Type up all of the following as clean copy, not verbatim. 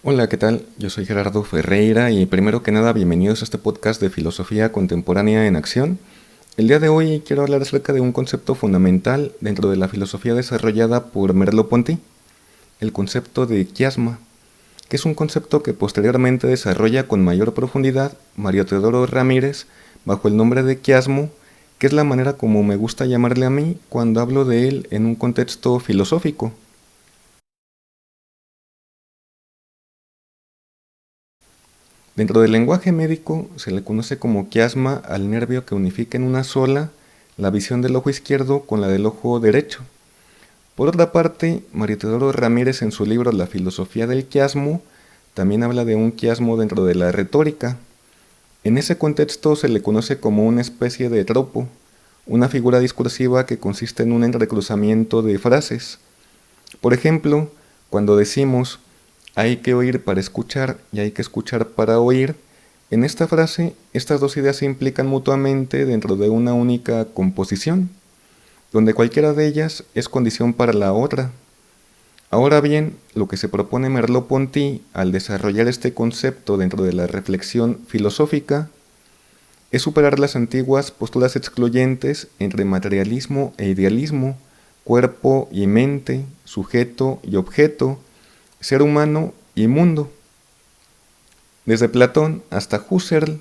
Hola, ¿qué tal? Yo soy Gerardo Ferreira y primero que nada bienvenidos a este podcast de filosofía contemporánea en acción. El día de hoy quiero hablar acerca de un concepto fundamental dentro de la filosofía desarrollada por Merleau-Ponty, el concepto de quiasma, que es un concepto que posteriormente desarrolla con mayor profundidad Mario Teodoro Ramírez bajo el nombre de quiasmo, que es la manera como me gusta llamarle a mí cuando hablo de él en un contexto filosófico. Dentro del lenguaje médico se le conoce como quiasma al nervio que unifica en una sola la visión del ojo izquierdo con la del ojo derecho. Por otra parte, Mario Teodoro Ramírez en su libro La filosofía del quiasmo también habla de un quiasmo dentro de la retórica. En ese contexto se le conoce como una especie de tropo, una figura discursiva que consiste en un entrecruzamiento de frases. Por ejemplo, cuando decimos hay que oír para escuchar y hay que escuchar para oír, en esta frase estas dos ideas se implican mutuamente dentro de una única composición, donde cualquiera de ellas es condición para la otra. Ahora bien, lo que se propone Merleau-Ponty al desarrollar este concepto dentro de la reflexión filosófica es superar las antiguas posturas excluyentes entre materialismo e idealismo, cuerpo y mente, sujeto y objeto, ser humano y mundo. Desde Platón hasta Husserl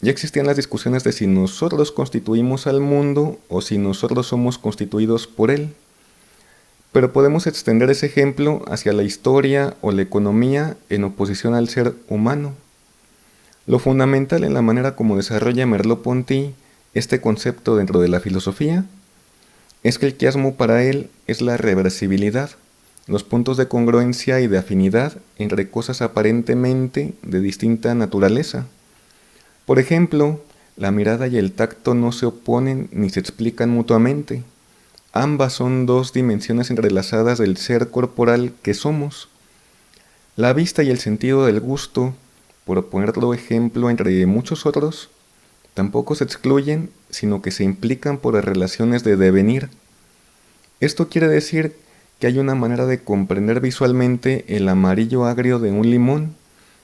ya existían las discusiones de si nosotros constituimos al mundo o si nosotros somos constituidos por él. Pero podemos extender ese ejemplo hacia la historia o la economía en oposición al ser humano. Lo fundamental en la manera como desarrolla Merleau-Ponty este concepto dentro de la filosofía es que el quiasmo para él es la reversibilidad, los puntos de congruencia y de afinidad entre cosas aparentemente de distinta naturaleza. Por ejemplo, la mirada y el tacto no se oponen ni se explican mutuamente. Ambas son dos dimensiones entrelazadas del ser corporal que somos. La vista y el sentido del gusto, por ponerlo ejemplo entre muchos otros, tampoco se excluyen, sino que se implican por relaciones de devenir. Esto quiere decir que hay una manera de comprender visualmente el amarillo agrio de un limón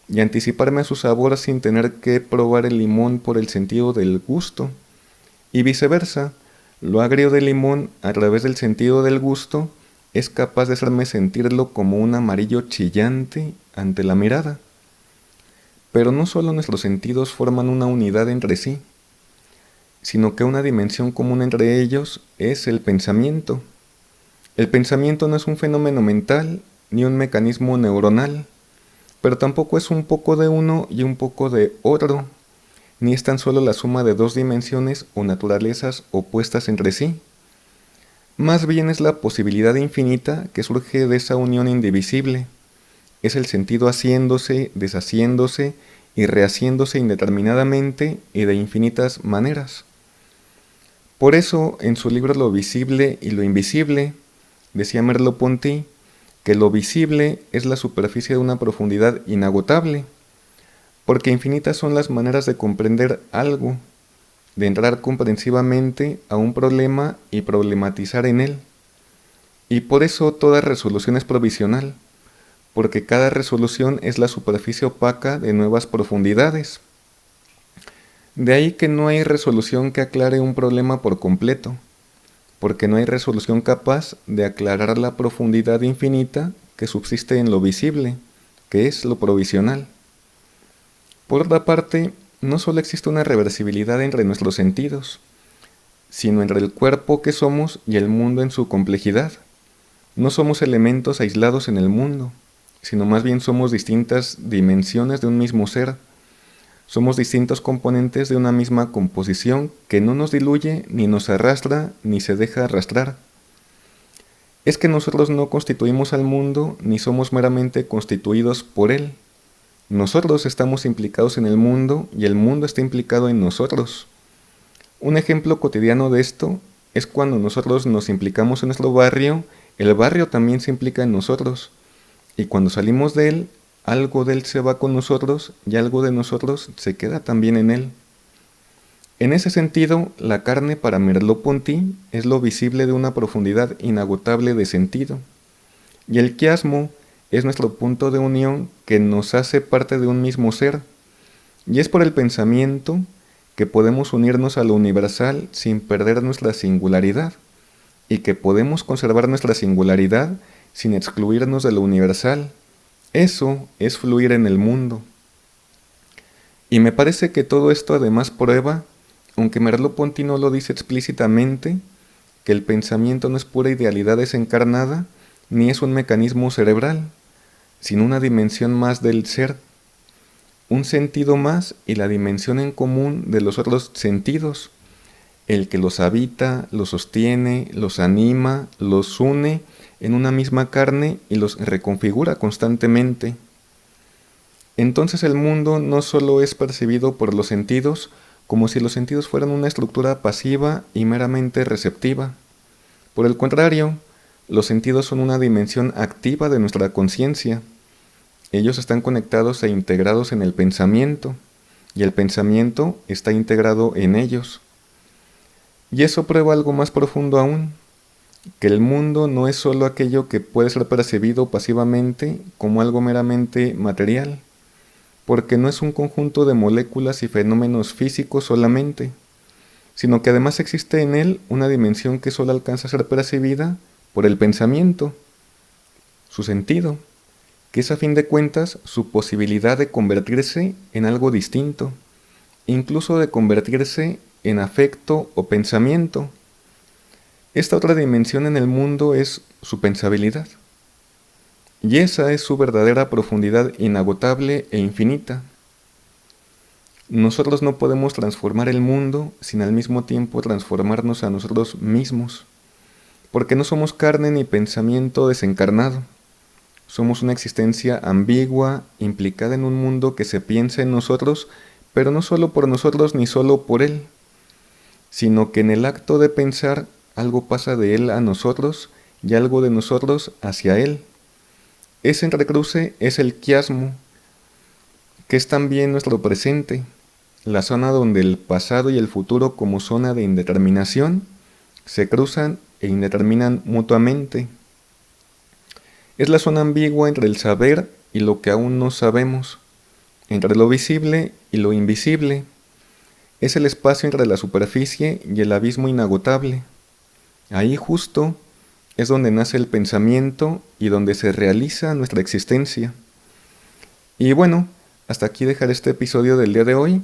y anticiparme a su sabor sin tener que probar el limón por el sentido del gusto, y viceversa, lo agrio del limón a través del sentido del gusto es capaz de hacerme sentirlo como un amarillo chillante ante la mirada. Pero no solo nuestros sentidos forman una unidad entre sí, sino que una dimensión común entre ellos es el pensamiento. El pensamiento no es un fenómeno mental ni un mecanismo neuronal, pero tampoco es un poco de uno y un poco de otro, ni es tan solo la suma de dos dimensiones o naturalezas opuestas entre sí. Más bien es la posibilidad infinita que surge de esa unión indivisible. Es el sentido haciéndose, deshaciéndose y rehaciéndose indeterminadamente y de infinitas maneras. Por eso, en su libro Lo visible y lo invisible, decía Merleau-Ponty que lo visible es la superficie de una profundidad inagotable, porque infinitas son las maneras de comprender algo, de entrar comprensivamente a un problema y problematizar en él. Y por eso toda resolución es provisional, porque cada resolución es la superficie opaca de nuevas profundidades. De ahí que no hay resolución que aclare un problema por completo, porque no hay resolución capaz de aclarar la profundidad infinita que subsiste en lo visible, que es lo provisional. Por otra parte, no solo existe una reversibilidad entre nuestros sentidos, sino entre el cuerpo que somos y el mundo en su complejidad. No somos elementos aislados en el mundo, sino más bien somos distintas dimensiones de un mismo ser. Somos distintos componentes de una misma composición que no nos diluye, ni nos arrastra, ni se deja arrastrar. Es que nosotros no constituimos al mundo, ni somos meramente constituidos por él. Nosotros estamos implicados en el mundo y el mundo está implicado en nosotros. Un ejemplo cotidiano de esto es cuando nosotros nos implicamos en nuestro barrio, el barrio también se implica en nosotros. Y cuando salimos de él, algo de él se va con nosotros y algo de nosotros se queda también en él. En ese sentido, la carne para Merleau-Ponty es lo visible de una profundidad inagotable de sentido, y el quiasmo es nuestro punto de unión que nos hace parte de un mismo ser, y es por el pensamiento que podemos unirnos a lo universal sin perder nuestra singularidad, y que podemos conservar nuestra singularidad sin excluirnos de lo universal. Eso es fluir en el mundo. Y me parece que todo esto además prueba, aunque Merleau-Ponty no lo dice explícitamente, que el pensamiento no es pura idealidad desencarnada, ni es un mecanismo cerebral, sino una dimensión más del ser, un sentido más y la dimensión en común de los otros sentidos, el que los habita, los sostiene, los anima, los une en una misma carne y los reconfigura constantemente. Entonces el mundo no solo es percibido por los sentidos, como si los sentidos fueran una estructura pasiva y meramente receptiva. Por el contrario, los sentidos son una dimensión activa de nuestra conciencia. Ellos están conectados e integrados en el pensamiento, y el pensamiento está integrado en ellos. Y eso prueba algo más profundo aún, que el mundo no es solo aquello que puede ser percibido pasivamente como algo meramente material, porque no es un conjunto de moléculas y fenómenos físicos solamente, sino que además existe en él una dimensión que solo alcanza a ser percibida por el pensamiento, su sentido, que es a fin de cuentas su posibilidad de convertirse en algo distinto, incluso de convertirse en afecto o pensamiento. Esta otra dimensión en el mundo es su pensabilidad. Y esa es su verdadera profundidad inagotable e infinita. Nosotros no podemos transformar el mundo sin al mismo tiempo transformarnos a nosotros mismos, porque no somos carne ni pensamiento desencarnado. Somos una existencia ambigua, implicada en un mundo que se piensa en nosotros, pero no solo por nosotros ni solo por él, sino que en el acto de pensar algo pasa de él a nosotros y algo de nosotros hacia él. Ese entrecruce es el quiasmo, que es también nuestro presente, la zona donde el pasado y el futuro como zona de indeterminación se cruzan e indeterminan mutuamente. Es la zona ambigua entre el saber y lo que aún no sabemos, entre lo visible y lo invisible. Es el espacio entre la superficie y el abismo inagotable. Ahí justo es donde nace el pensamiento y donde se realiza nuestra existencia. Y bueno, hasta aquí dejaré este episodio del día de hoy.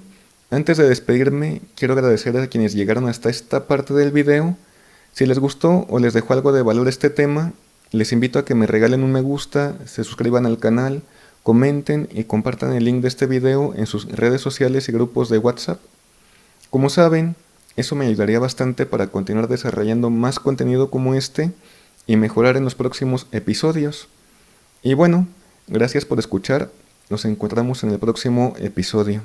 Antes de despedirme, quiero agradecer a quienes llegaron hasta esta parte del video. Si les gustó o les dejó algo de valor este tema, les invito a que me regalen un me gusta, se suscriban al canal, comenten y compartan el link de este video en sus redes sociales y grupos de WhatsApp. Como saben, eso me ayudaría bastante para continuar desarrollando más contenido como este y mejorar en los próximos episodios. Y bueno, gracias por escuchar, nos encontramos en el próximo episodio.